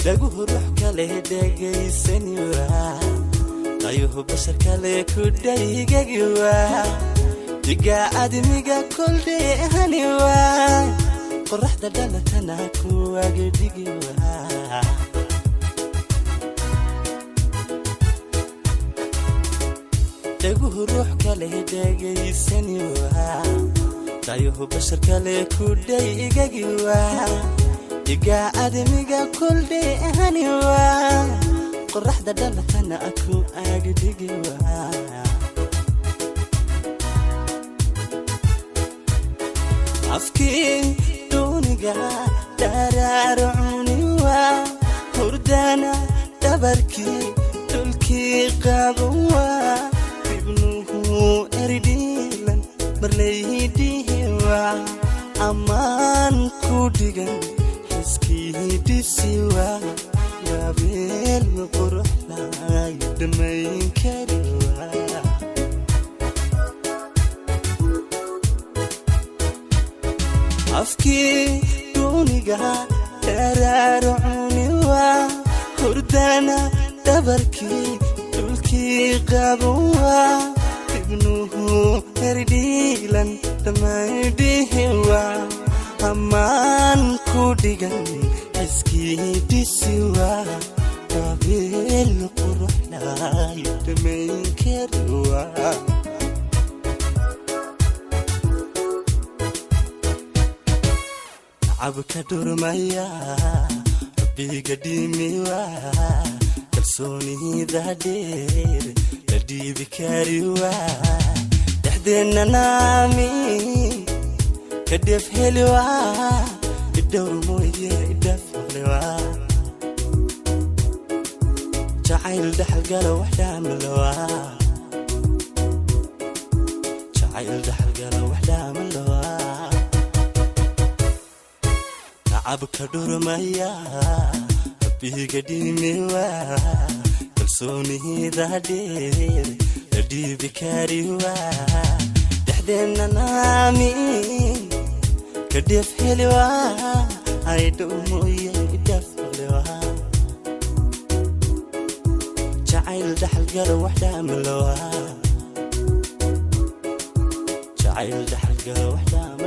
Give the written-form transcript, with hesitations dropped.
dhaguhu ruux kale dhegaysanaya ayuhu bashar kale ku dhaygagiwa diga admiga kulde haniwa qorraxda dhalatana ku agdigiwa dhaguhu ruux kale dhegaysanaya ayuhu bashar kale ku dhaygagiwa diga admiga kulde haniwa qorraxda dhalatana ku agdigiwa afki duniga dararuniwa hurdana dabarki dulki qabuwa ibnuhu eridilan marlaydiwa aman kudigan hiskidisiwa gabel qurxla damayn kariwa afki duniga dararuniwa hurdana dabarki dulki qabuwa ibnuhu eridilan damaydiwa aman kudigan hiskidisiwa gabel qurxla damayn kariwa abka durmaya biga dimiwa kalsooni daadeer ladibi kariwa dahdena nami kadef helwa idawr moye idaflewa jacayl dhaxalgala waxdamlawa jacayl dhaxalgala waxdamlawa abka durmaya biga dimiwa kalsooni daadeer ladibi kariwa dahdena nami kadef helwa aydo moye idaflewa jacayl dhaxalgala waxdamlawa jacayl dhaxalgala waxdamlawa